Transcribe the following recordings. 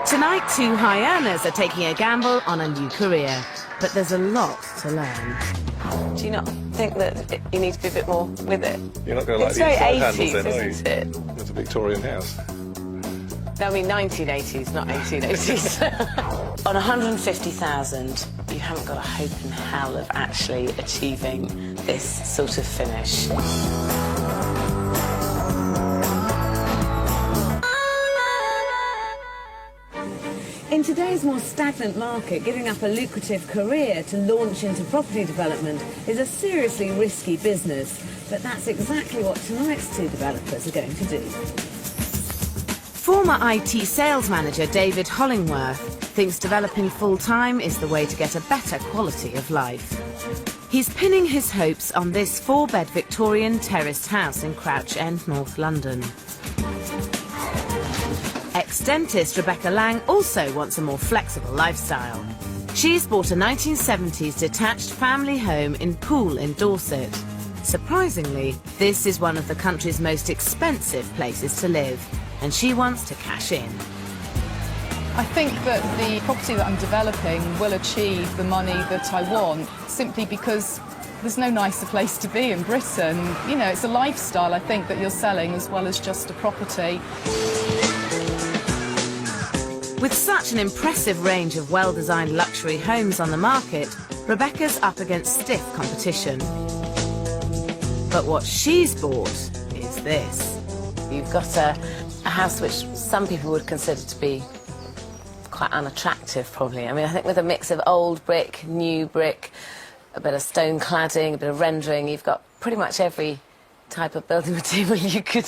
Tonight, two high earners are taking a gamble on a new career, but there's a lot to learn. Do you not think that you need to be a bit more with it? You're not going to like it's the very inside 80s, handles then, are you? isn't it? It's a Victorian house. No, I mean 1980s, not 1880s. On 150,000, you haven't got a hope in hell of actually achieving this sort of finish. In today's more stagnant market, giving up a lucrative career to launch into property development is a seriously risky business. But that's exactly what tonight's two developers are going to do. Former IT sales manager David Hollingworth thinks developing full-time is the way to get a better quality of life. He's pinning his hopes on this four-bed Victorian terraced house in Crouch End, North London. Ex-dentist Rebecca Lang also wants a more flexible lifestyle. She's bought a 1970s detached family home in Poole in Dorset. Surprisingly, this is one of the country's most expensive places to live, and she wants to cash in. I think that the property that I'm developing will achieve the money that I want, simply because there's no nicer place to be in Britain. You know, it's a lifestyle, I think, that you're selling as well as just a property. With such an impressive range of well-designed luxury homes on the market, Rebecca's up against stiff competition. But what she's bought is this. You've got a house which some people would consider to be quite unattractive, probably. I mean, I think with a mix of old brick, new brick, a bit of stone cladding, a bit of rendering, you've got pretty much every type of building material you could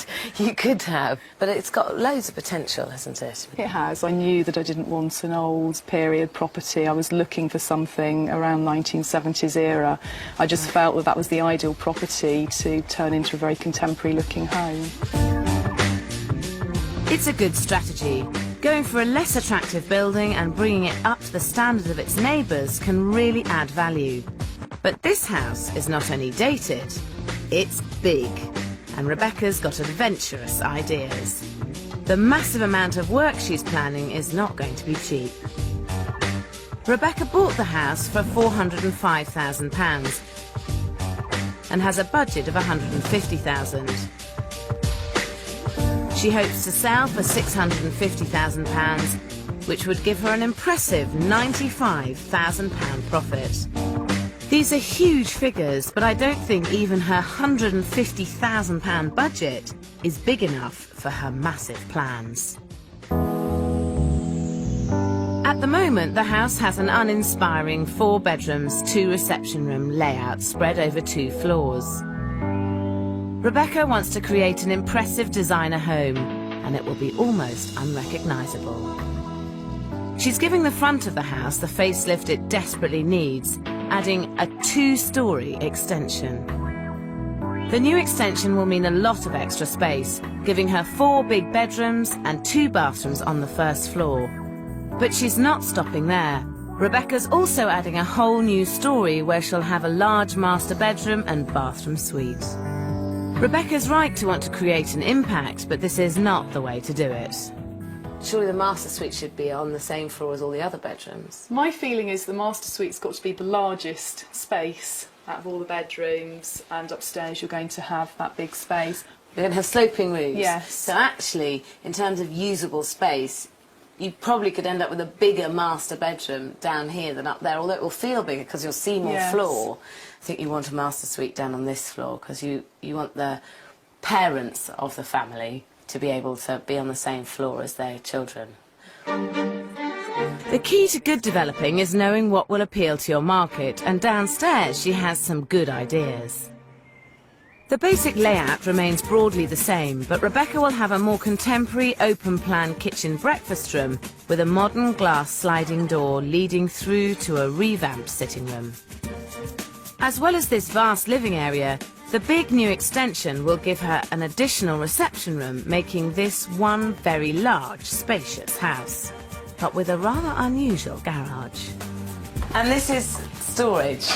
have. But it's got loads of potential, hasn't it? It has. I knew that I didn't want an old period property. I was looking for something around 1970s era. I just felt that that was the ideal property to turn into a very contemporary looking home. It's a good strategy. Going for a less attractive building and bringing it up to the standard of its neighbours can really add value. But this house is not only dated, it's big, and Rebecca's got adventurous ideas. The massive amount of work she's planning is not going to be cheap. Rebecca bought the house for £405,000 and has a budget of £150,000. She hopes to sell for £650,000, which would give her an impressive £95,000 profit. These are huge figures, but I don't think even her £150,000 budget is big enough for her massive plans. At the moment, the house has an uninspiring 4 bedrooms, 2 reception room layout spread over 2 floors. Rebecca wants to create an impressive designer home, and it will be almost unrecognisable. She's giving the front of the house the facelift it desperately needs, adding a 2-storey extension. The new extension will mean a lot of extra space, giving her 4 big bedrooms and 2 bathrooms on the first floor. But she's not stopping there. Rebecca's also adding a whole new storey where she'll have a large master bedroom and bathroom suite. Rebecca's right to want to create an impact, but this is not the way to do it. Surely the master suite should be on the same floor as all the other bedrooms. My feeling is the master suite's got to be the largest space out of all the bedrooms, and upstairs you're going to have that big space. You're going to have sloping roofs. Yes. So actually, in terms of usable space, you probably could end up with a bigger master bedroom down here than up there, although it will feel bigger because you'll see more floor. I think you want a master suite down on this floor because you want the parents of the family to be able to be on the same floor as their children. The key to good developing is knowing what will appeal to your market, and downstairs she has some good ideas. The basic layout remains broadly the same, but Rebecca will have a more contemporary open-plan kitchen breakfast room with a modern glass sliding door leading through to a revamped sitting room. As well as this vast living area, the big new extension will give her an additional reception room, making this one very large, spacious house, but with a rather unusual garage. And this is storage?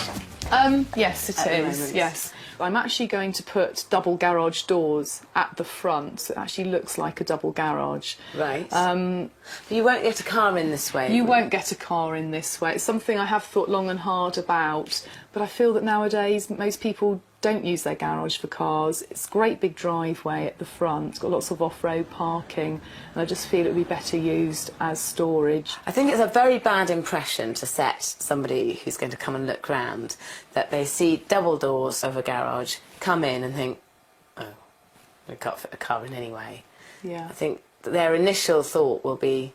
Yes, it is, yes. I'm actually going to put double garage doors at the front, so it actually looks like a double garage. Right. But you won't get a car in this way. You won't get a car in this way. It's something I have thought long and hard about, but I feel that nowadays most people don't use their garage for cars. It's a great big driveway at the front, it's got lots of off-road parking, and I just feel it would be better used as storage. I think it's a very bad impression to set somebody who's going to come and look round that they see double doors of a garage, come in and think, oh, we can't fit a car in anyway. Yeah. I think that their initial thought will be,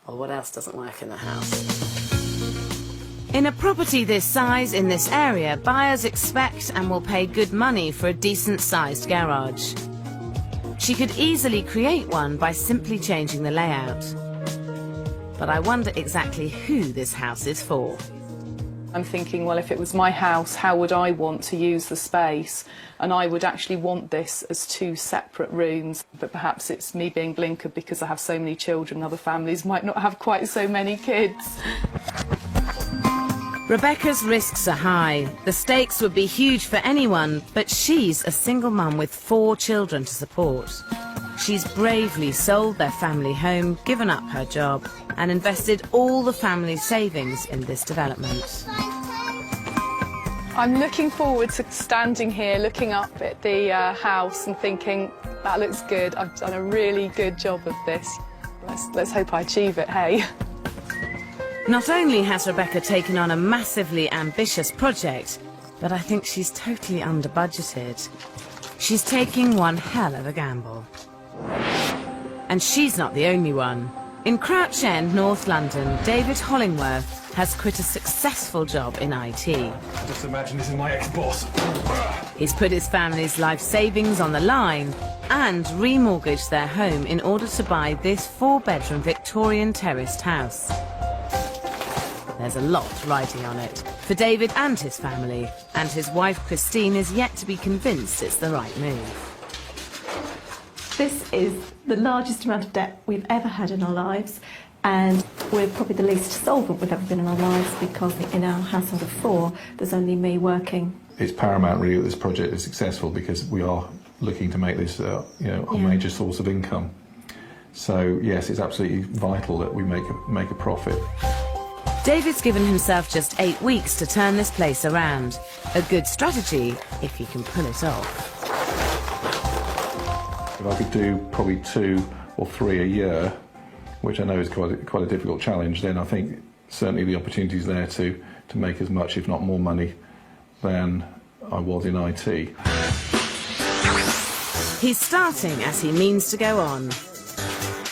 well, what else doesn't work in the house? In a property this size in this area, buyers expect and will pay good money for a decent-sized garage. She could easily create one by simply changing the layout. But I wonder exactly who this house is for. I'm thinking, well, if it was my house, how would I want to use the space? And I would actually want this as 2 separate rooms, but perhaps it's me being blinkered because I have so many children, other families might not have quite so many kids. Rebecca's risks are high. The stakes would be huge for anyone, but she's a single mum with 4 children to support. She's bravely sold their family home, given up her job, and invested all the family's savings in this development. I'm looking forward to standing here, looking up at the house and thinking, that looks good, I've done a really good job of this. Let's hope I achieve it, hey? Not only has Rebecca taken on a massively ambitious project, but I think she's totally under-budgeted. She's taking one hell of a gamble. And she's not the only one. In Crouch End, North London, David Hollingworth has quit a successful job in IT. Just imagine this is my ex-boss. He's put his family's life savings on the line and remortgaged their home in order to buy this 4-bedroom Victorian terraced house. There's a lot riding on it for David and his family, and his wife Christine is yet to be convinced it's the right move. This is the largest amount of debt we've ever had in our lives, and we're probably the least solvent we've ever been in our lives because in our household of 4, there's only me working. It's paramount really that this project is successful because we are looking to make this a major source of income. So yes, it's absolutely vital that we make a profit. David's given himself just 8 weeks to turn this place around. A good strategy if he can pull it off. If I could do probably 2 or 3 a year, which I know is quite a difficult challenge, then I think certainly the opportunity is there to make as much, if not more money than I was in IT. He's starting as he means to go on.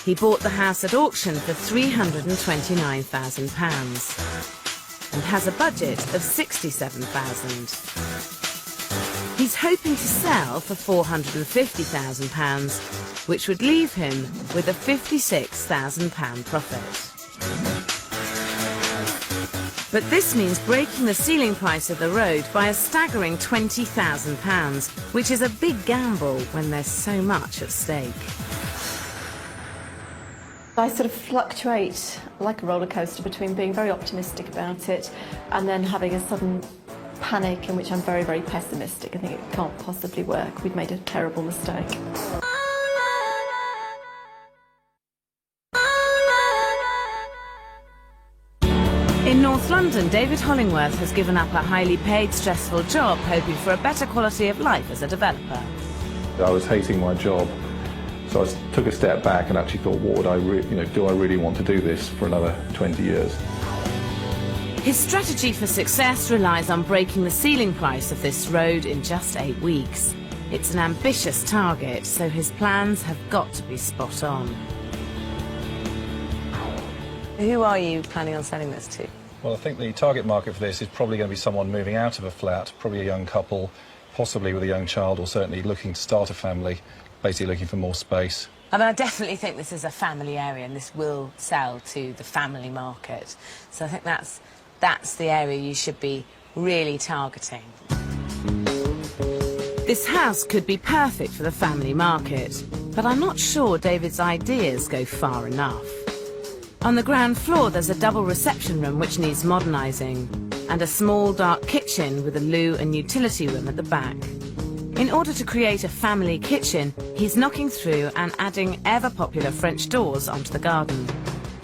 He bought the house at auction for £329,000 and has a budget of £67,000. He's hoping to sell for £450,000, which would leave him with a £56,000 profit. But this means breaking the ceiling price of the road by a staggering £20,000, which is a big gamble when there's so much at stake. I sort of fluctuate like a roller coaster between being very optimistic about it and then having a sudden panic in which I'm very, very pessimistic. I think it can't possibly work. We've made a terrible mistake. In North London, David Hollingworth has given up a highly paid, stressful job, hoping for a better quality of life as a developer. I was hating my job, so I took a step back and actually thought, what would I do I really want to do this for another 20 years? His strategy for success relies on breaking the ceiling price of this road in just 8 weeks. It's an ambitious target, so his plans have got to be spot on. Who are you planning on selling this to? Well, I think the target market for this is probably going to be someone moving out of a flat, probably a young couple, possibly with a young child, or certainly looking to start a family, basically looking for more space. I mean, I definitely think this is a family area and this will sell to the family market. So I think that's the area you should be really targeting. This house could be perfect for the family market, but I'm not sure David's ideas go far enough. On the ground floor there's a double reception room which needs modernising, and a small dark kitchen with a loo and utility room at the back. In order to create a family kitchen, he's knocking through and adding ever-popular French doors onto the garden.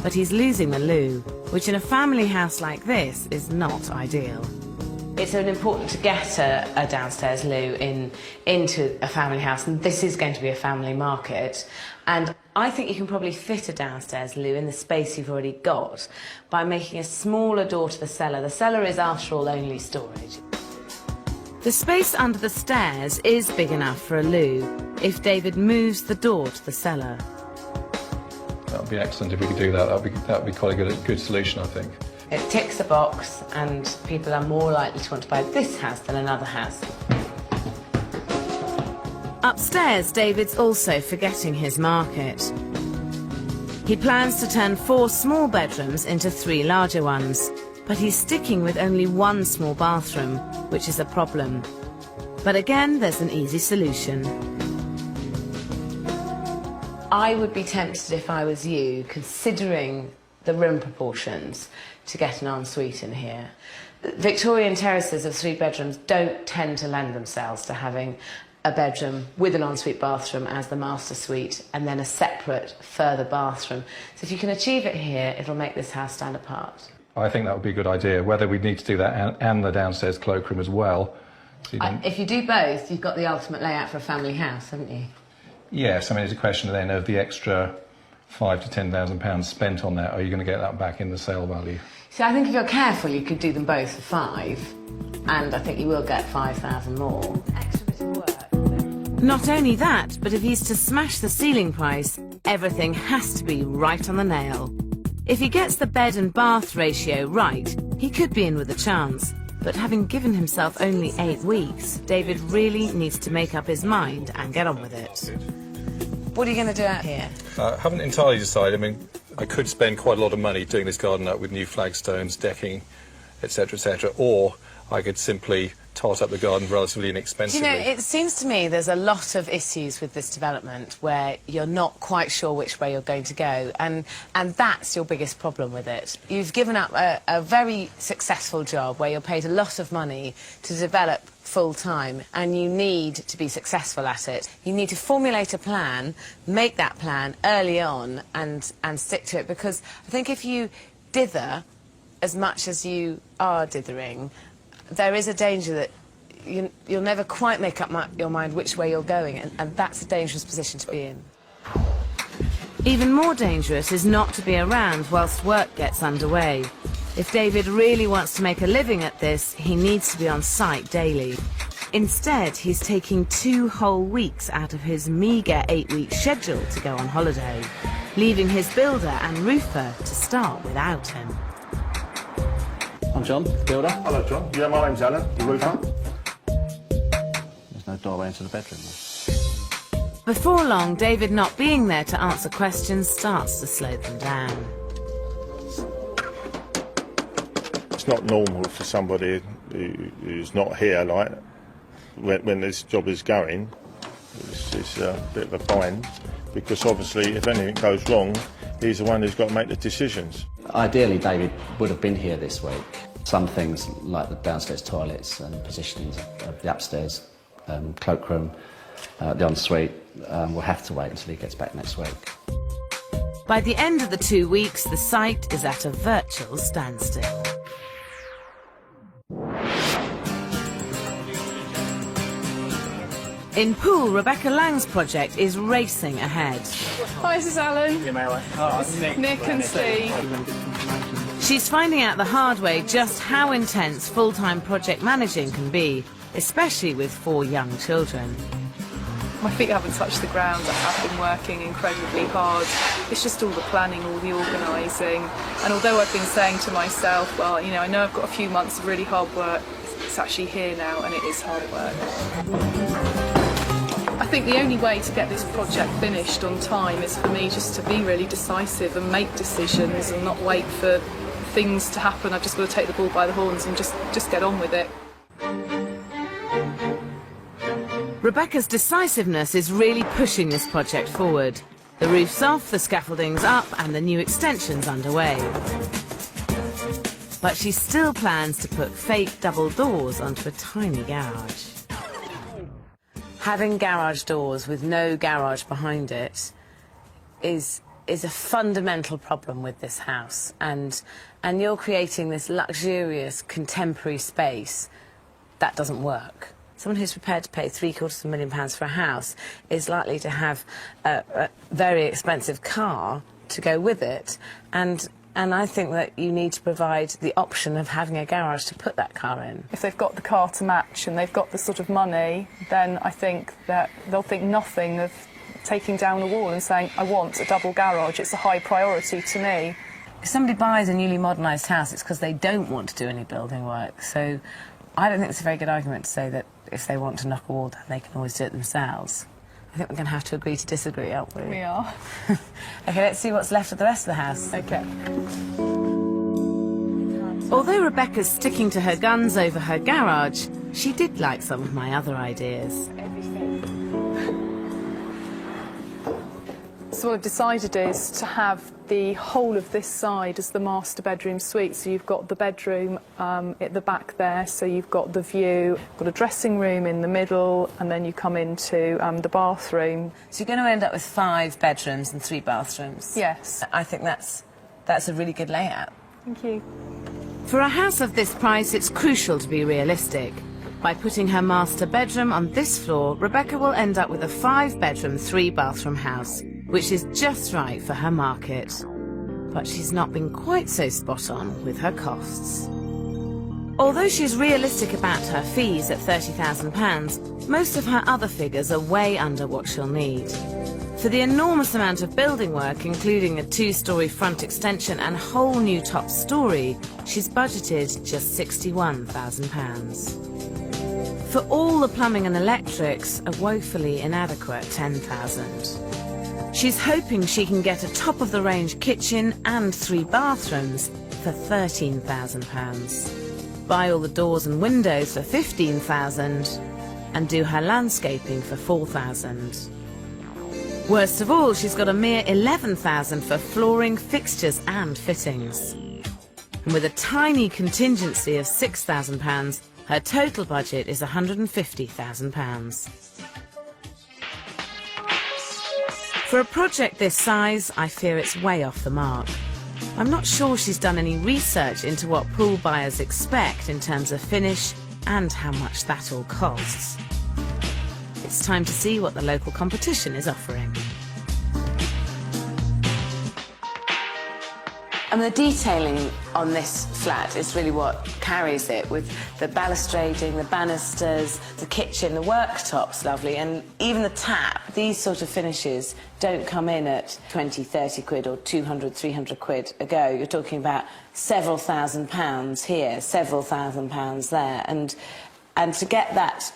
But he's losing the loo, which in a family house like this is not ideal. It's important to get a downstairs loo into a family house, and this is going to be a family market. And I think you can probably fit a downstairs loo in the space you've already got by making a smaller door to the cellar. The cellar is, after all, only storage. The space under the stairs is big enough for a loo if David moves the door to the cellar. That would be excellent if we could do that. That would be quite a good solution, I think. It ticks a box, and people are more likely to want to buy this house than another house. Upstairs, David's also forgetting his market. He plans to turn 4 small bedrooms into 3 larger ones, but he's sticking with only 1 small bathroom, which is a problem. But again, there's an easy solution. I would be tempted, if I was you, considering the room proportions, to get an ensuite in here. Victorian terraces of 3 bedrooms don't tend to lend themselves to having a bedroom with an ensuite bathroom as the master suite and then a separate further bathroom. So if you can achieve it here, it'll make this house stand apart. I think that would be a good idea, whether we need to do that and the downstairs cloakroom as well. So If you do both, you've got the ultimate layout for a family house, haven't you? Yes, I mean, it's a question then of the extra £5,000 to £10,000 spent on that. Are you going to get that back in the sale value? So I think if you're careful, you could do them both for 5, and I think you will get 5,000 more. Extra bit of work. Not only that, but if he's to smash the ceiling price, everything has to be right on the nail. If he gets the bed and bath ratio right, he could be in with a chance. But having given himself only 8 weeks, David really needs to make up his mind and get on with it. What are you going to do out here? I haven't entirely decided. I mean, I could spend quite a lot of money doing this garden up with new flagstones, decking, etc., or I could simply tart up the garden relatively inexpensively. You know, it seems to me there's a lot of issues with this development where you're not quite sure which way you're going to go, and that's your biggest problem with it. You've given up a very successful job where you're paid a lot of money to develop full-time, and you need to be successful at it. You need to formulate a plan, make that plan early on and stick to it, because I think if you dither as much as you are dithering, there is a danger that you'll never quite make up your mind which way you're going, and that's a dangerous position to be in. Even more dangerous is not to be around whilst work gets underway. If David really wants to make a living at this, he needs to be on site daily. Instead, he's taking 2 whole weeks out of his meagre 8-week schedule to go on holiday, leaving his builder and roofer to start without him. I'm John, builder. Hello, John. Yeah, my name's Alan, the roofer. There's no doorway into the bedroom. Before long, David not being there to answer questions starts to slow them down. It's not normal for somebody who's not here, like, when this job is going. It's a bit of a bind, because obviously if anything goes wrong, he's the one who's got to make the decisions. Ideally, David would have been here this week. Some things, like the downstairs toilets and positionings of the upstairs cloakroom, the ensuite, will have to wait until he gets back next week. By the end of the 2 weeks, the site is at a virtual standstill. In Poole, Rebecca Lang's project is racing ahead. Hi, this is Alan. It's Nick and Steve. She's finding out the hard way just how intense full-time project managing can be, especially with 4 young children. My feet haven't touched the ground. I have been working incredibly hard. It's just all the planning, all the organising. And although I've been saying to myself, well, you know, I know I've got a few months of really hard work, it's actually here now, and it is hard work. I think the only way to get this project finished on time is for me just to be really decisive and make decisions and not wait for things to happen. I've just got to take the bull by the horns and just get on with it. Rebecca's decisiveness is really pushing this project forward. The roof's off, the scaffolding's up, and the new extension's underway. But she still plans to put fake double doors onto a tiny garage. having garage doors with no garage behind it is a fundamental problem with this house, and you're creating this luxurious contemporary space that doesn't work. Someone who's prepared to pay £750,000 for a house is likely to have a very expensive car to go with it, and I think that you need to provide the option of having a garage to put that car in. If they've got the car to match and they've got the sort of money, then I think that they'll think nothing of taking down a wall and saying, I want a double garage, it's a high priority to me. If somebody buys a newly modernised house, it's because they don't want to do any building work. So I don't think it's a very good argument to say that if they want to knock a wall down, they can always do it themselves. I think we're going to have to agree to disagree, aren't we? We are. OK, let's see what's left of the rest of the house. OK. Although Rebecca's sticking to her guns over her garage, she did like some of my other ideas. So what I've decided is to have the whole of this side as the master bedroom suite. So you've got the bedroom at the back there, so you've got the view, got a dressing room in the middle, and then you come into the bathroom. So you're going to end up with 5 bedrooms and 3 bathrooms? Yes. I think that's a really good layout. Thank you. For a house of this price, it's crucial to be realistic. By putting her master bedroom on this floor, Rebecca will end up with a 5-bedroom, 3-bathroom house, which is just right for her market. But she's not been quite so spot on with her costs. Although she's realistic about her fees at £30,000, most of her other figures are way under what she'll need. For the enormous amount of building work, including a 2-storey front extension and whole new top storey, she's budgeted just £61,000. For all the plumbing and electrics, a woefully inadequate £10,000. She's hoping she can get a top-of-the-range kitchen and 3 bathrooms for £13,000. Buy all the doors and windows for £15,000 and do her landscaping for £4,000. Worst of all, she's got a mere £11,000 for flooring, fixtures and fittings. And with a tiny contingency of £6,000, her total budget is £150,000. For a project this size, I fear it's way off the mark. I'm not sure she's done any research into what pool buyers expect in terms of finish and how much that all costs. It's time to see what the local competition is offering. And the detailing on this flat is really what carries it, with the balustrading, the banisters, the kitchen, the worktop's lovely, and even the tap. These sort of finishes don't come in at 20, 30 quid or 200, 300 quid a go. You're talking about several £1,000s here, several £1,000s there, and to get that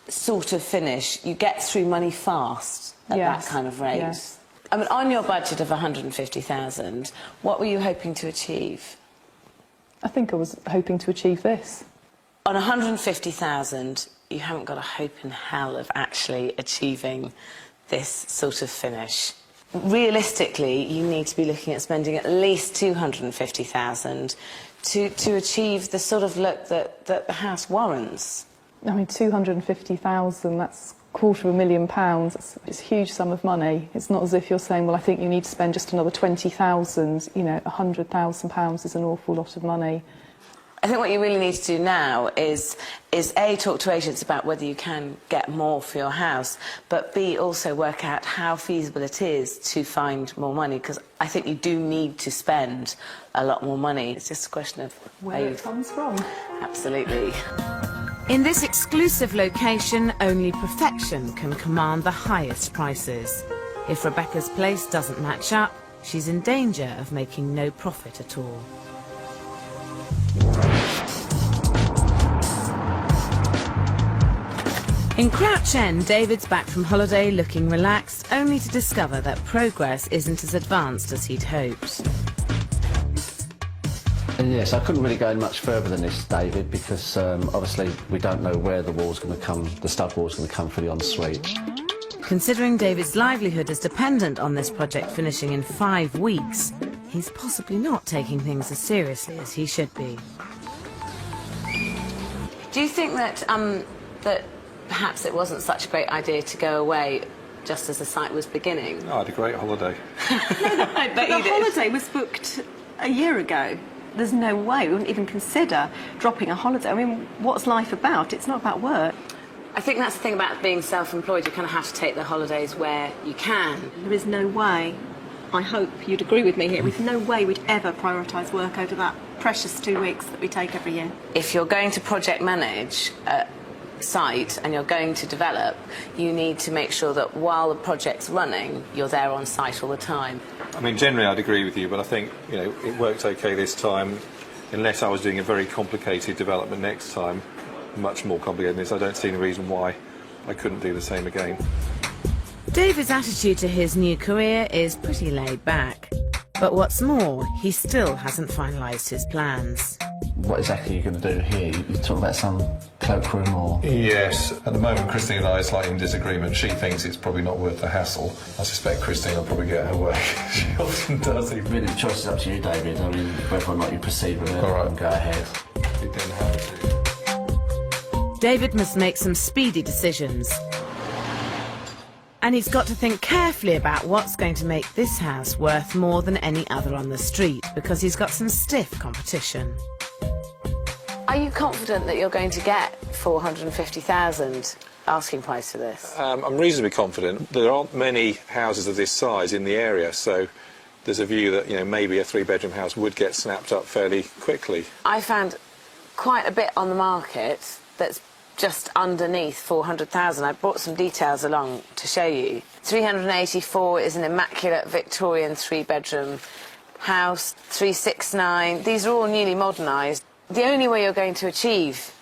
sort of finish, you get through money fast at that kind of rate. Yes. I mean, on your budget of £150,000, what were you hoping to achieve? I think I was hoping to achieve this. On £150,000, you haven't got a hope in hell of actually achieving this sort of finish. Realistically, you need to be looking at spending at least £250,000 to achieve the sort of look that the house warrants. I mean, £250,000, that's £250,000. It's a huge sum of money. It's not as if you're saying, well, I think you need to spend just another £20,000. You know, £100,000 is an awful lot of money. I think what you really need to do now is A, talk to agents about whether you can get more for your house, but B, also work out how feasible it is to find more money, because I think you do need to spend a lot more money. It's just a question of Where it comes from. Absolutely. In this exclusive location, only perfection can command the highest prices. If Rebecca's place doesn't match up, she's in danger of making no profit at all. In Crouch End, David's back from holiday looking relaxed, only to discover that progress isn't as advanced as he'd hoped. Yes, I couldn't really go much further than this, David, because obviously we don't know where the wall's going to come, the stud wall's going to come for the ensuite. Considering David's livelihood is dependent on this project finishing in 5 weeks, he's possibly not taking things as seriously as he should be. Do you think that that perhaps it wasn't such a great idea to go away just as the site was beginning? Oh, I had a great holiday. I bet you The did. holiday was booked a year ago. There's no way, we wouldn't even consider dropping a holiday. I mean, what's life about? It's not about work. I think that's the thing about being self-employed. You kind of have to take the holidays where you can. There is no way, I hope you'd agree with me here, with no way we'd ever prioritise work over that precious 2 weeks that we take every year. If you're going to project manage a site and you're going to develop, you need to make sure that while the project's running, you're there on site all the time. I mean, generally I'd agree with you, but I think, you know, it worked okay this time. Unless I was doing a very complicated development next time, much more complicated than this, I don't see any reason why I couldn't do the same again. David's attitude to his new career is pretty laid back. But what's more, he still hasn't finalised his plans. What exactly are you going to do here? You talk about some cloakroom or... Yes, at the moment Christine and I are slightly in disagreement. She thinks it's probably not worth the hassle. I suspect Christine will probably get her way. She often does. Really, the choice is up to you, David. I mean, whether or not you proceed with it. All right. And go ahead. We then have to. David must make some speedy decisions. And he's got to think carefully about what's going to make this house worth more than any other on the street, because he's got some stiff competition. Are you confident that you're going to get 450,000 asking price for this? I'm reasonably confident. There aren't many houses of this size in the area, so there's a view that, you know, maybe a 3-bedroom house would get snapped up fairly quickly. I found quite a bit on the market that's just underneath 400,000. I brought some details along to show you. 384 is an immaculate Victorian 3-bedroom house. 369, these are all newly modernised. The only way you're going to achieve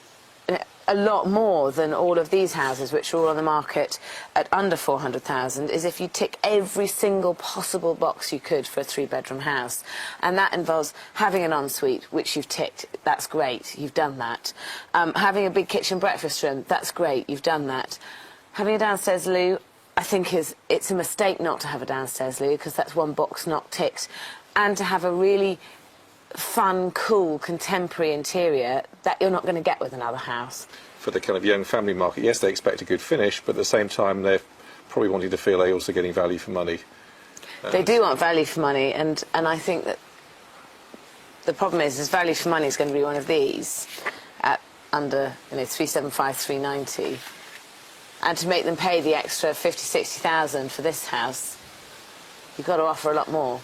a lot more than all of these houses, which are all on the market at under 400,000, is if you tick every single possible box you could for a 3-bedroom house. And that involves having an ensuite, which you've ticked. That's great, you've done that. Having a big kitchen breakfast room, that's great, you've done that. Having a downstairs loo, I think it's a mistake not to have a downstairs loo, because that's one box not ticked. And to have a really fun, cool, contemporary interior that you're not going to get with another house. For the kind of young family market, yes, they expect a good finish, but at the same time they're probably wanting to feel they're also getting value for money. They do want value for money, and I think that the problem is value for money is going to be one of these at under 375, 390, and to make them pay the extra 50, 60,000 for this house, you've got to offer a lot more.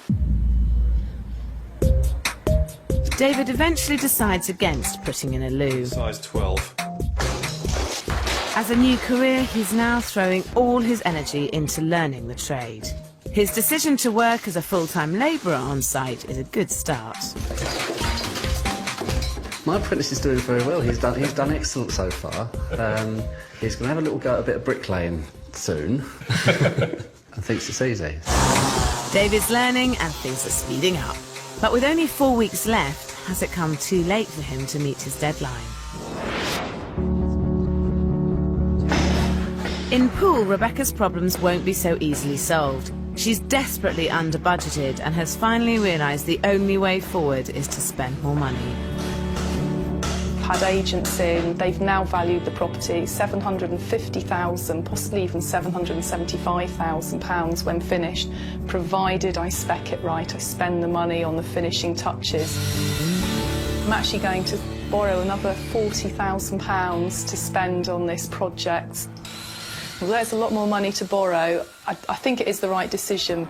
David eventually decides against putting in a loo. Size 12. As a new career, he's now throwing all his energy into learning the trade. His decision to work as a full-time labourer on site is a good start. My apprentice is doing very well. He's done excellent so far. He's going to have a little go at a bit of bricklaying soon. And thinks it's easy. David's learning and things are speeding up. But with only 4 weeks left, has it come too late for him to meet his deadline? In Poole, Rebecca's problems won't be so easily solved. She's desperately under-budgeted and has finally realised the only way forward is to spend more money. Had agents in, they've now valued the property £750,000, possibly even £775,000 when finished, provided I spec it right, I spend the money on the finishing touches. I'm actually going to borrow another £40,000 to spend on this project. Although there's a lot more money to borrow, I think it is the right decision.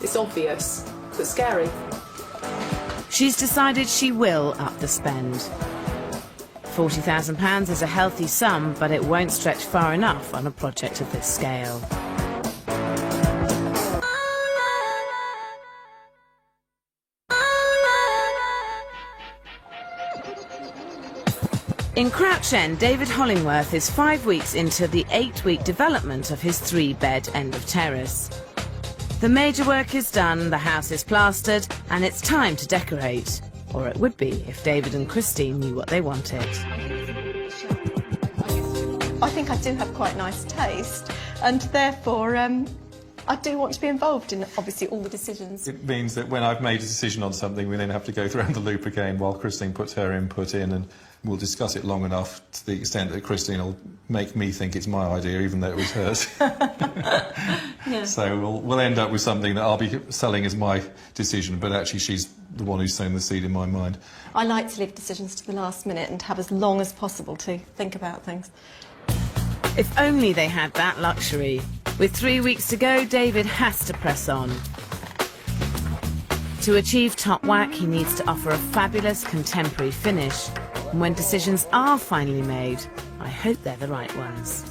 It's obvious, but scary. She's decided she will up the spend. £40,000 is a healthy sum, but it won't stretch far enough on a project of this scale. In Crouch End, David Hollingworth is 5 weeks into the 8-week development of his 3-bed end of terrace. The major work is done, the house is plastered, and it's time to decorate. Or it would be if David and Christine knew what they wanted. I think I do have quite nice taste, and therefore I do want to be involved in, obviously, all the decisions. It means that when I've made a decision on something, we then have to go around the loop again while Christine puts her input in, and we'll discuss it long enough to the extent that Christine will make me think it's my idea, even though it was hers. Yeah. So we'll end up with something that I'll be selling as my decision, but actually she's the one who's sown the seed in my mind. I like to leave decisions to the last minute and have as long as possible to think about things. If only they had that luxury. With 3 weeks to go, David has to press on. To achieve top whack, he needs to offer a fabulous contemporary finish. And when decisions are finally made, I hope they're the right ones.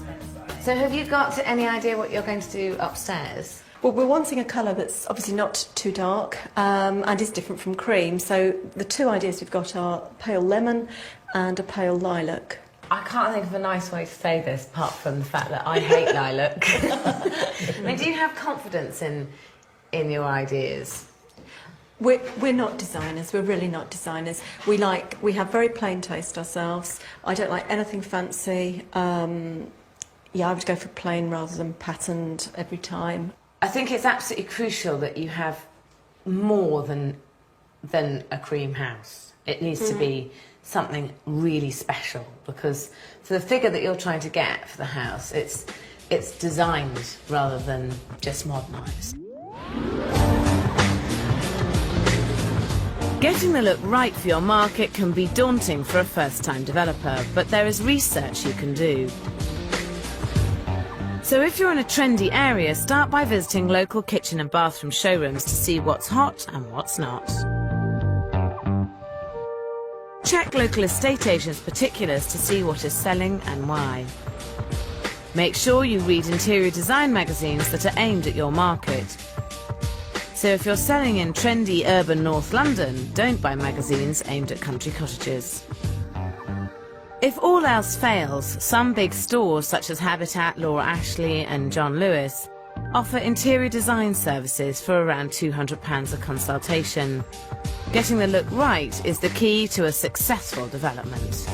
So have you got any idea what you're going to do upstairs? Well, we're wanting a colour that's obviously not too dark and is different from cream. So the two ideas we've got are pale lemon and a pale lilac. I can't think of a nice way to say this apart from the fact that I hate lilac. I mean, do you have confidence in your ideas? We're not designers. We're really not designers. We have very plain taste ourselves. I don't like anything fancy. Yeah, I would go for plain rather than patterned every time. I think it's absolutely crucial that you have more than a cream house. It needs to be something really special, because for the figure that you're trying to get for the house, it's designed rather than just modernised. Getting the look right for your market can be daunting for a first-time developer, but there is research you can do. So if you're in a trendy area, start by visiting local kitchen and bathroom showrooms to see what's hot and what's not. Check local estate agents' particulars to see what is selling and why. Make sure you read interior design magazines that are aimed at your market. So if you're selling in trendy urban North London, don't buy magazines aimed at country cottages. If all else fails, some big stores such as Habitat, Laura Ashley and John Lewis offer interior design services for around £200 a consultation. Getting the look right is the key to a successful development.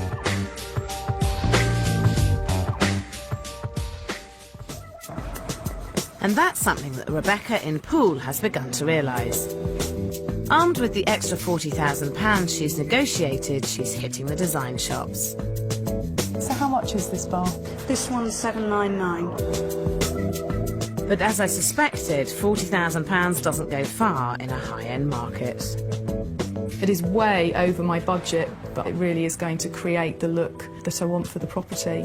And that's something that Rebecca in Poole has begun to realise. Armed with the extra £40,000 she's negotiated, she's hitting the design shops. So how much is this bar? This one's £799. But as I suspected, £40,000 doesn't go far in a high-end market. It is way over my budget, but it really is going to create the look that I want for the property.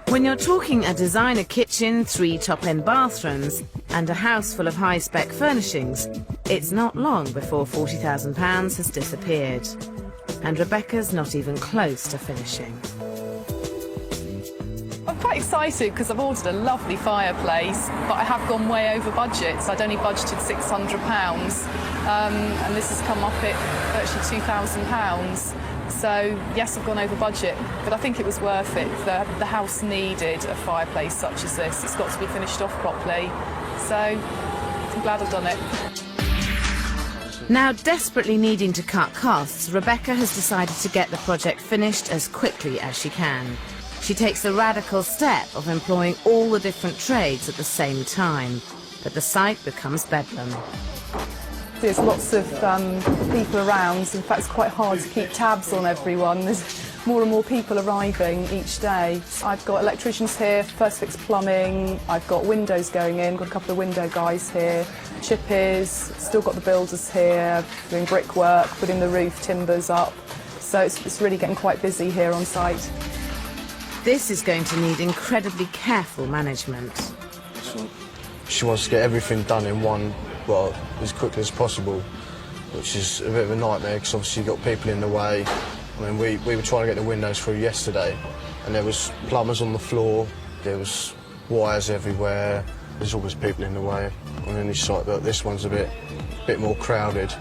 When you're talking a designer kitchen, 3 top-end bathrooms and a house full of high-spec furnishings, it's not long before £40,000 has disappeared. And Rebecca's not even close to finishing. I'm quite excited because I've ordered a lovely fireplace, but I have gone way over budget, so I'd only budgeted £600, and this has come up at virtually £2,000. So yes, I've gone over budget, but I think it was worth it. The house needed a fireplace such as this. It's got to be finished off properly, so I'm glad I've done it. Now desperately needing to cut costs, Rebecca has decided to get the project finished as quickly as she can. She takes the radical step of employing all the different trades at the same time, but the site becomes bedlam. There's lots of people around. In fact, it's quite hard to keep tabs on everyone. There's more and more people arriving each day. I've got electricians here, first fix plumbing, I've got windows going in, got a couple of window guys here, chippies, still got the builders here, doing brickwork, putting the roof timbers up. So it's really getting quite busy here on site. This is going to need incredibly careful management. She wants to get everything done in one, well, as quickly as possible, which is a bit of a nightmare because obviously you've got people in the way. I mean, we were trying to get the windows through yesterday and there was plumbers on the floor, there was wires everywhere, there's always people in the way on any site, but this one's a bit more crowded.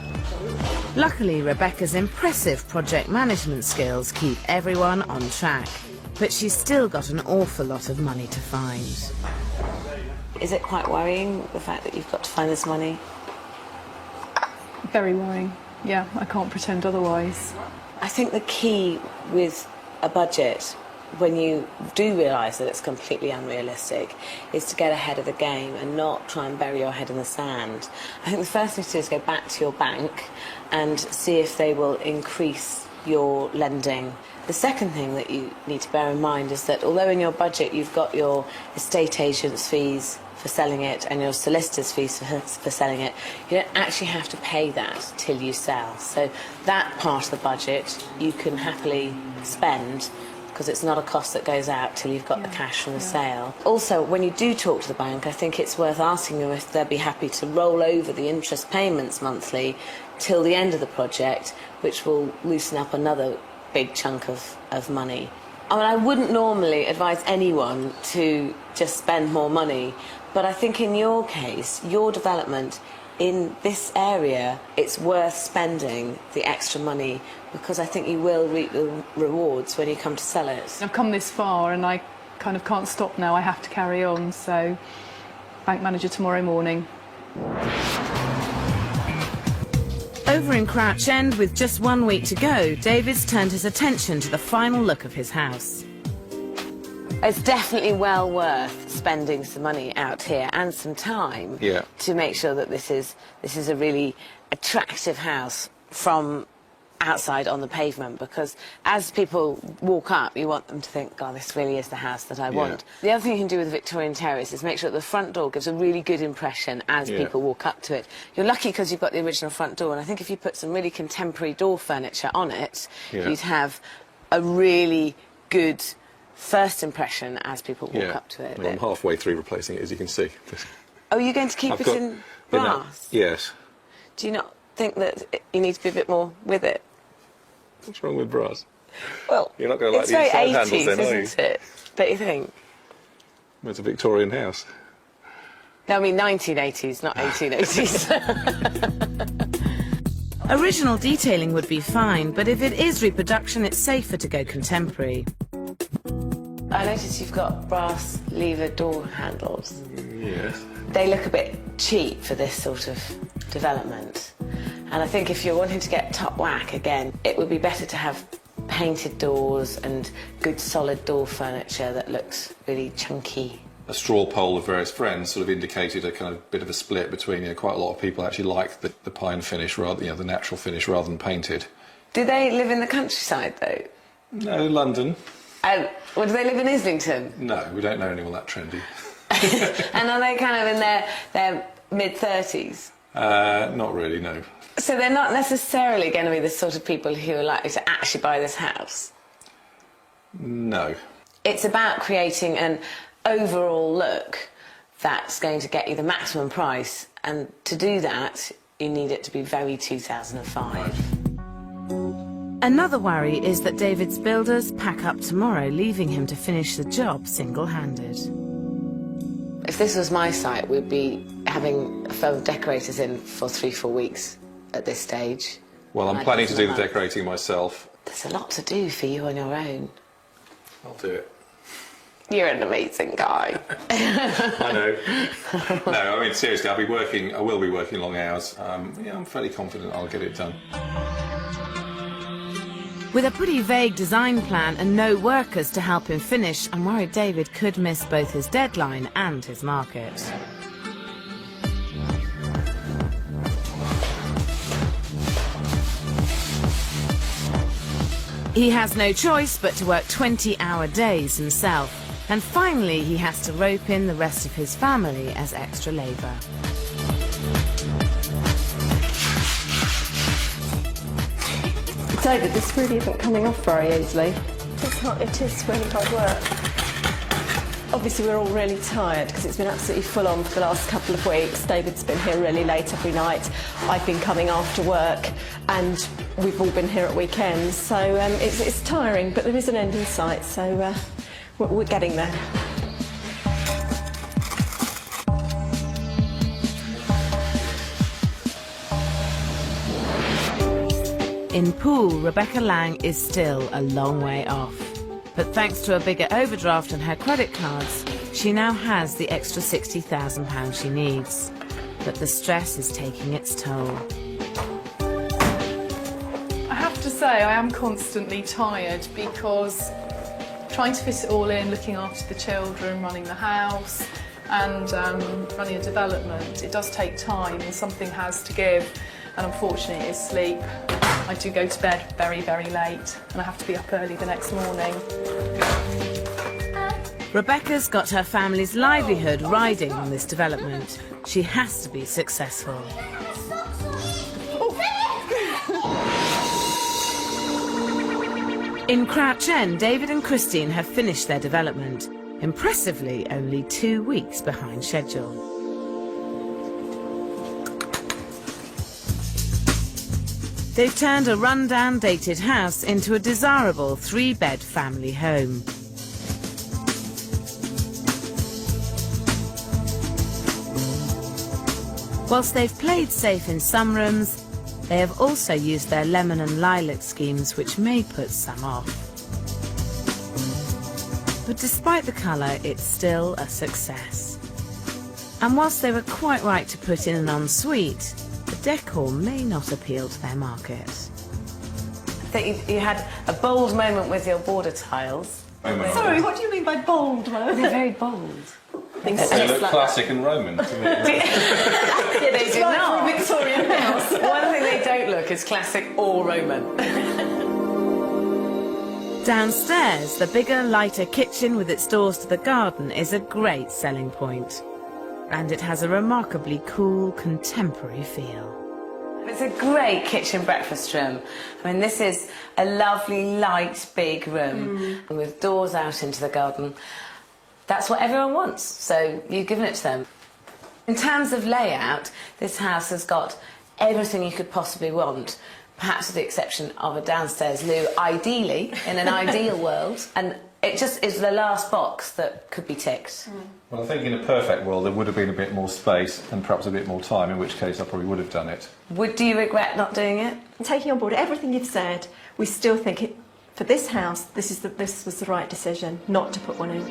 Luckily, Rebecca's impressive project management skills keep everyone on track, but she's still got an awful lot of money to find. Is it quite worrying, the fact that you've got to find this money? Very worrying. Yeah, I can't pretend otherwise. I think the key with a budget when you do realise that it's completely unrealistic, is to get ahead of the game and not try and bury your head in the sand. I think the first thing to do is go back to your bank and see if they will increase your lending. The second thing that you need to bear in mind is that although in your budget you've got your estate agent's fees for selling it and your solicitor's fees for selling it, you don't actually have to pay that till you sell. So that part of the budget you can happily spend, because it's not a cost that goes out till you've got the cash from the sale. Also, when you do talk to the bank, I think it's worth asking them if they'd be happy to roll over the interest payments monthly till the end of the project, which will loosen up another big chunk of money. I mean, I wouldn't normally advise anyone to just spend more money, but I think in your case, your development in this area, it's worth spending the extra money, because I think you will reap the rewards when you come to sell it. I've come this far and I kind of can't stop now. I have to carry on, so bank manager tomorrow morning. Over in Crouch End, with just 1 week to go, David's turned his attention to the final look of his house. It's definitely well worth spending some money out here and some time to make sure that this is a really attractive house from outside on the pavement, because as people walk up you want them to think, God, this really is the house that I want. The other thing you can do with the Victorian terrace is make sure that the front door gives a really good impression as people walk up to it. You're lucky because you've got the original front door, and I think if you put some really contemporary door furniture on it, you'd have a really good first impression as people walk up to it. Well, I'm halfway through replacing it, as you can see. Oh, you're going to keep it in brass? Yes. Do you not think that you need to be a bit more with it? What's wrong with brass? Well, you're not going to like it's the very inside 80s, handles then, are you? isn't it? Don't you think? It's a Victorian house. No, I mean 1980s, not 1880s. Original detailing would be fine, but if it is reproduction, it's safer to go contemporary. I noticed you've got brass lever door handles. Yes. They look a bit cheap for this sort of development. And I think if you're wanting to get top whack again, it would be better to have painted doors and good solid door furniture that looks really chunky. A straw poll of various friends sort of indicated a kind of bit of a split between, quite a lot of people actually like the pine finish, rather, the natural finish rather than painted. Do they live in the countryside though? No, London. And do they live in Islington? No, we don't know anyone that trendy. And are they kind of in their mid-30s? Not really, no. So they're not necessarily going to be the sort of people who are likely to actually buy this house? No. It's about creating an overall look that's going to get you the maximum price, and to do that you need it to be very 2005. Another worry is that David's builders pack up tomorrow, leaving him to finish the job single-handed. If this was my site, we'd be having a firm of decorators in for 3-4 weeks at this stage. Well, I'm planning to do the decorating myself. There's a lot to do for you on your own. I'll do it. You're an amazing guy. I know. No, I mean, seriously, I will be working long hours. I'm fairly confident I'll get it done. With a pretty vague design plan and no workers to help him finish, I'm worried David could miss both his deadline and his market. He has no choice but to work 20-hour days himself. And finally, he has to rope in the rest of his family as extra labour. David, this really isn't coming off very easily. It's not, it is really hard work. Obviously, we're all really tired because it's been absolutely full on for the last couple of weeks. David's been here really late every night. I've been coming after work, and we've all been here at weekends. So it's tiring, but there is an end in sight, so we're getting there. In Poole, Rebecca Lang is still a long way off. But thanks to a bigger overdraft on her credit cards, she now has the extra £60,000 she needs. But the stress is taking its toll. I have to say I am constantly tired because trying to fit it all in, looking after the children, running the house and running a development, it does take time and something has to give, and unfortunately it is sleep. I do go to bed very, very late and I have to be up early the next morning. Rebecca's got her family's livelihood riding on this development. She has to be successful. In Crouch End, David and Christine have finished their development. Impressively, only 2 weeks behind schedule. They've turned a run-down, dated house into a desirable 3-bed family home. Whilst they've played safe in some rooms, they have also used their lemon and lilac schemes, which may put some off. But despite the colour, it's still a success. And whilst they were quite right to put in an ensuite, the decor may not appeal to their market. I think you had a bold moment with your border tiles. Sorry, what do you mean by bold? They're very bold. They look classic and Roman to me. Yeah, they do not. For a Victorian house. One thing they don't look is classic or Roman. Downstairs, the bigger, lighter kitchen with its doors to the garden is a great selling point. And it has a remarkably cool, contemporary feel. It's a great kitchen breakfast room. I mean, this is a lovely, light, big room with doors out into the garden. That's what everyone wants, so you've given it to them. In terms of layout, this house has got everything you could possibly want, perhaps with the exception of a downstairs loo, ideally, in an ideal world. And it just is the last box that could be ticked. Well, I think in a perfect world there would have been a bit more space and perhaps a bit more time, in which case I probably would have done it. Do you regret not doing it? Taking on board everything you've said, we still think for this house, this was the right decision, not to put one in.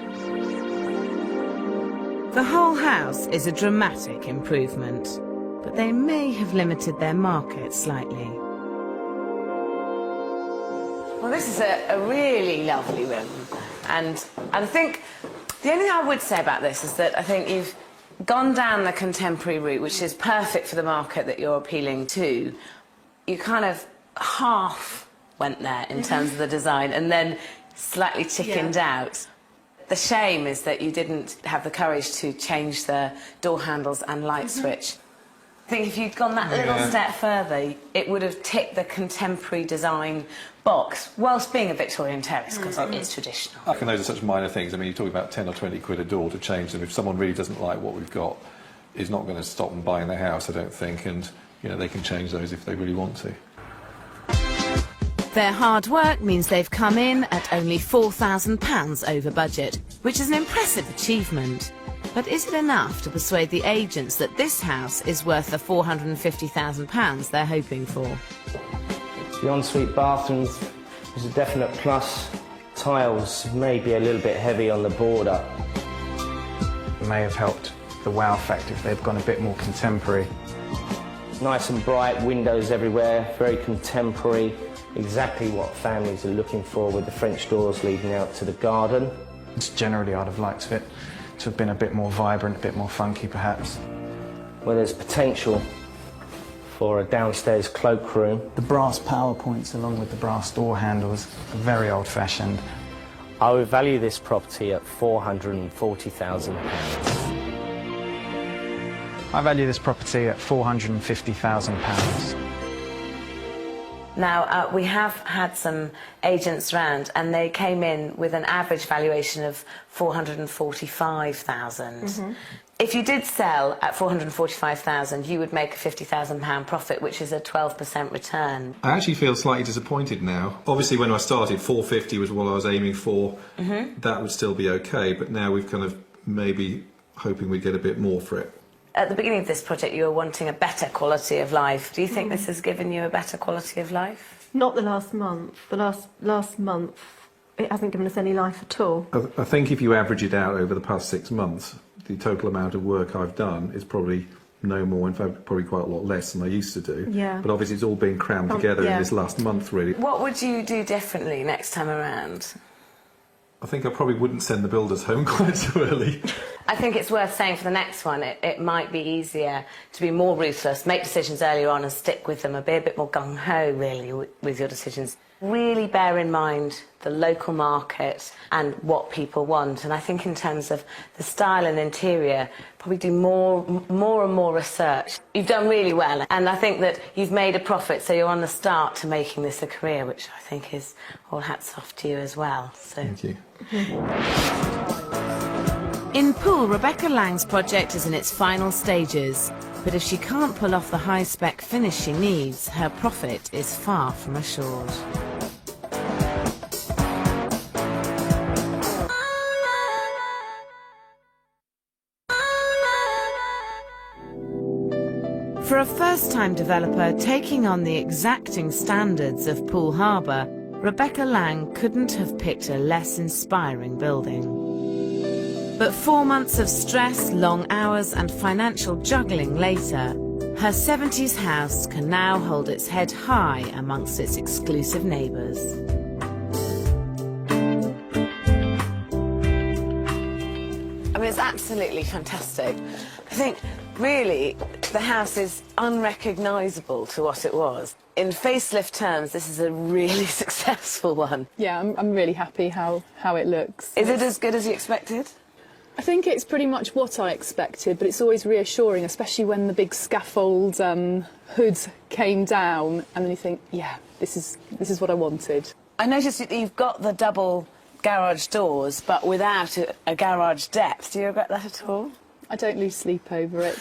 The whole house is a dramatic improvement, but they may have limited their market slightly. Well, this is a really lovely room, and I think the only thing I would say about this is that I think you've gone down the contemporary route, which is perfect for the market that you're appealing to. You kind of half went there in terms of the design and then slightly chickened out. The shame is that you didn't have the courage to change the door handles and light switch. I think if you'd gone that little step further, it would have ticked the contemporary design box, whilst being a Victorian terrace, because it is traditional. I reckon those are such minor things. I mean, you're talking about 10 or 20 quid a door to change them. If someone really doesn't like what we've got, is not going to stop them buying the house, I don't think, and you know, they can change those if they really want to. Their hard work means they've come in at only £4,000 over budget, which is an impressive achievement. But is it enough to persuade the agents that this house is worth the £450,000 they're hoping for? The ensuite bathrooms is a definite plus. Tiles may be a little bit heavy on the border. It may have helped the wow factor if they'd gone a bit more contemporary. Nice and bright, windows everywhere, very contemporary. Exactly what families are looking for, with the French doors leading out to the garden. Generally, I'd have liked it to have been a bit more vibrant, a bit more funky perhaps. Well, there's potential for a downstairs cloakroom. The brass power points along with the brass door handles are very old-fashioned. I would value this property at £440,000. I value this property at £450,000. Now, we have had some agents round and they came in with an average valuation of £445,000. If you did sell at £445,000, you would make a £50,000 profit, which is a 12% return. I actually feel slightly disappointed now. Obviously, when I started, 450 was what I was aiming for. That would still be okay, but now we've kind of maybe hoping we'd get a bit more for it. At the beginning of this project, you were wanting a better quality of life. Do you think this has given you a better quality of life? Not the last month. The last month, it hasn't given us any life at all. I think if you average it out over the past 6 months, the total amount of work I've done is probably no more, in fact, probably quite a lot less than I used to do. Yeah. But obviously it's all been crammed together in this last month, really. What would you do differently next time around? I think I probably wouldn't send the builders home quite so early. I think it's worth saying for the next one, it might be easier to be more ruthless, make decisions earlier on and stick with them, and be a bit more gung-ho, really, with your decisions. Really bear in mind the local market and what people want. And I think in terms of the style and interior, probably do more and more research. You've done really well, and I think that you've made a profit, so you're on the start to making this a career, which I think is all hats off to you as well. So. Thank you. In Poole, Rebecca Lang's project is in its final stages, but if she can't pull off the high-spec finish she needs, her profit is far from assured. For a first-time developer taking on the exacting standards of Poole Harbour, Rebecca Lang couldn't have picked a less inspiring building. But 4 months of stress, long hours and financial juggling later, her 70s house can now hold its head high amongst its exclusive neighbours. I mean, it's absolutely fantastic. I think, really, the house is unrecognisable to what it was. In facelift terms, this is a really successful one. Yeah, I'm really happy how it looks. Is it as good as you expected? I think it's pretty much what I expected, but it's always reassuring, especially when the big scaffold hood came down, and then you think, yeah, this is what I wanted. I noticed that you've got the double garage doors, but without a garage depth. Do you regret that at all? I don't lose sleep over it.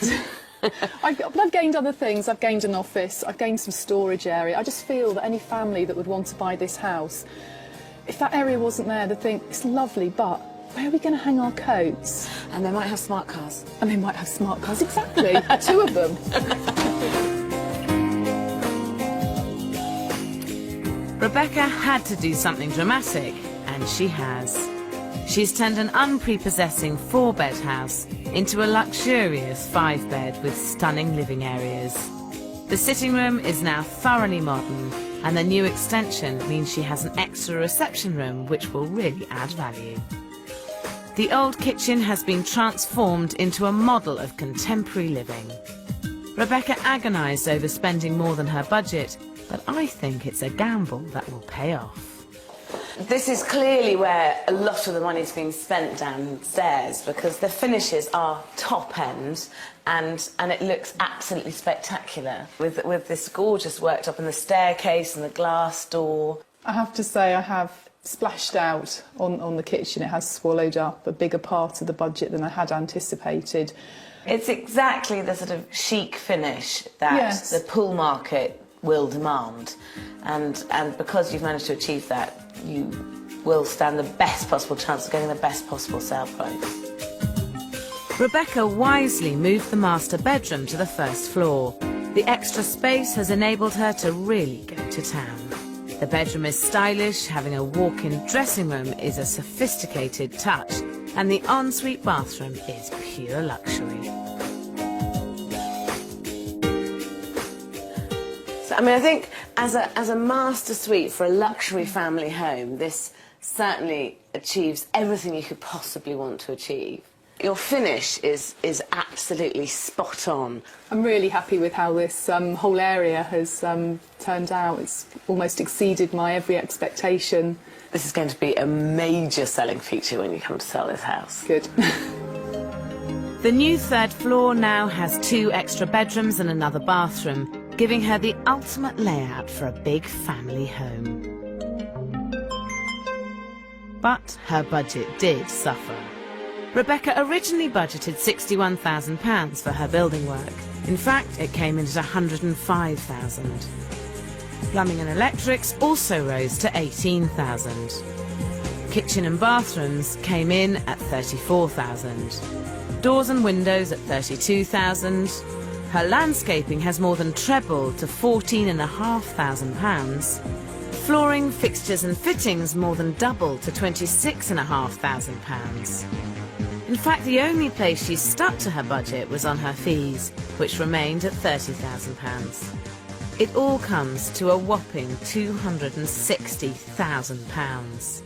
I've gained other things. I've gained an office, I've gained some storage area. I just feel that any family that would want to buy this house, if that area wasn't there, they'd think, it's lovely, but where are we going to hang our coats? And they might have smart cars. And they might have smart cars, exactly. 2 of them. Rebecca had to do something dramatic, and she has. She's turned an unprepossessing 4-bed house into a luxurious 5-bed with stunning living areas. The sitting room is now thoroughly modern, and the new extension means she has an extra reception room which will really add value. The old kitchen has been transformed into a model of contemporary living. Rebecca agonised over spending more than her budget, but I think it's a gamble that will pay off. This is clearly where a lot of the money's been spent downstairs, because the finishes are top end and it looks absolutely spectacular with this gorgeous worktop and the staircase and the glass door. I have to say I have splashed out on the kitchen. It has swallowed up a bigger part of the budget than I had anticipated. It's exactly the sort of chic finish that Yes. the Poole market will demand, and because you've managed to achieve that, you will stand the best possible chance of getting the best possible sale price. Rebecca wisely moved the master bedroom to the first floor. The extra space has enabled her to really go to town. The bedroom is stylish, having a walk-in dressing room is a sophisticated touch, and the ensuite bathroom is pure luxury. So, I mean, I think as a master suite for a luxury family home, this certainly achieves everything you could possibly want to achieve. Your finish is absolutely spot on. I'm really happy with how this whole area has turned out. It's almost exceeded my every expectation. This is going to be a major selling feature when you come to sell this house. Good. The new 3rd floor now has 2 extra bedrooms and another bathroom, giving her the ultimate layout for a big family home. But her budget did suffer. Rebecca originally budgeted £61,000 for her building work. In fact, it came in at £105,000. Plumbing and electrics also rose to £18,000. Kitchen and bathrooms came in at £34,000. Doors and windows at £32,000. Her landscaping has more than trebled to £14,500. Flooring, fixtures and fittings more than doubled to £26,500. In fact, the only place she stuck to her budget was on her fees, which remained at £30,000. It all comes to a whopping £260,000.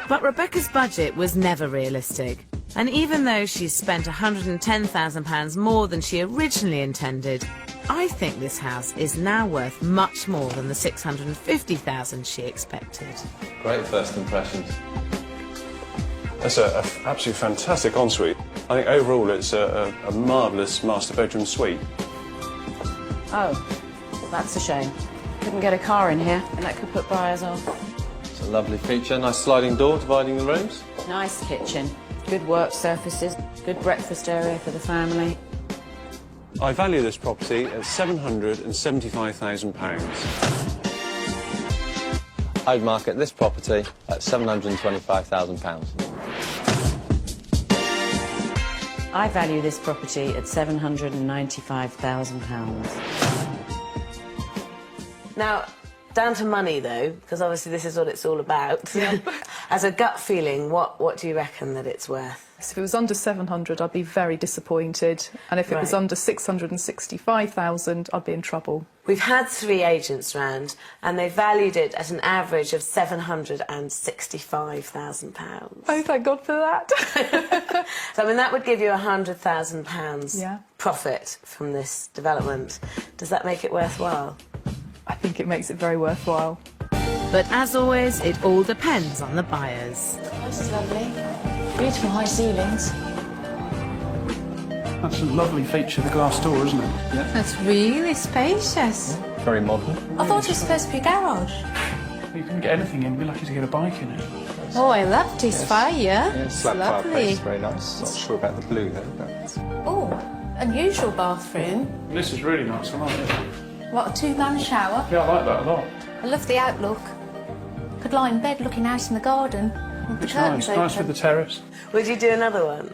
But Rebecca's budget was never realistic. And even though she's spent £110,000 more than she originally intended, I think this house is now worth much more than the £650,000 she expected. Great first impressions. That's an absolutely fantastic ensuite. I think overall it's a marvellous master bedroom suite. Oh, that's a shame. Couldn't get a car in here, and that could put buyers off. It's a lovely feature. Nice sliding door dividing the rooms. Nice kitchen, good work surfaces, good breakfast area for the family. I value this property at £775,000. I'd market this property at £725,000. I value this property at £795,000. Now, down to money though, because obviously this is what it's all about. Yeah. As a gut feeling, what do you reckon that it's worth? So if it was under 700, I'd be very disappointed. And if it was under 665,000, I'd be in trouble. We've had 3 agents round, and they valued it at an average of £765,000. Oh, thank God for that. So, I mean, that would give you £100,000 Yeah. profit from this development. Does that make it worthwhile? I think it makes it very worthwhile. But as always, it all depends on the buyers. This is lovely. Beautiful high ceilings. That's a lovely feature, the glass door, isn't it? Yeah. That's really spacious. Very modern. I thought it was supposed to be a garage. You couldn't get anything in. We're lucky to get a bike in it. Oh, I love this fire. It's Slab lovely. fireplace, very nice. Not sure about the blue though. But... Oh, unusual bathroom. This is really nice. I like it. What, a 2-man shower? Yeah, I like that a lot. I love the outlook. Could lie in bed looking out in the garden with the It's curtains nice. open. Nice with the terrace. Would you do another one?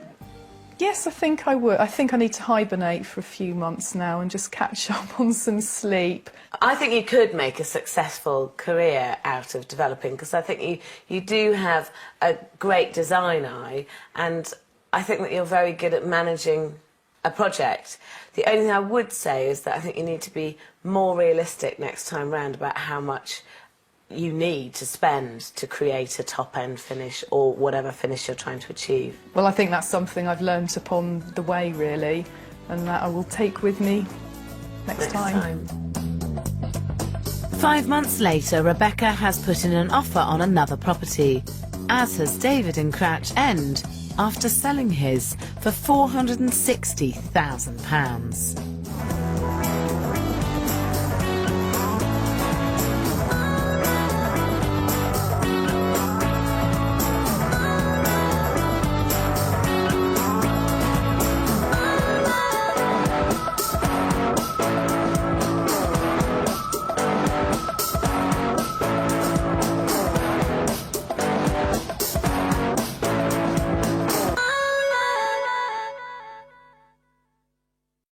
Yes, I think I would. I think I need to hibernate for a few months now and just catch up on some sleep. I think you could make a successful career out of developing, because I think you do have a great design eye, and I think that you're very good at managing a project. The only thing I would say is that I think you need to be more realistic next time round about how much you need to spend to create a top-end finish or whatever finish you're trying to achieve. Well, I think that's something I've learnt upon the way, really, and that I will take with me next time. 5 months later, Rebecca has put in an offer on another property, as has David in Crouch End, after selling his for £460,000.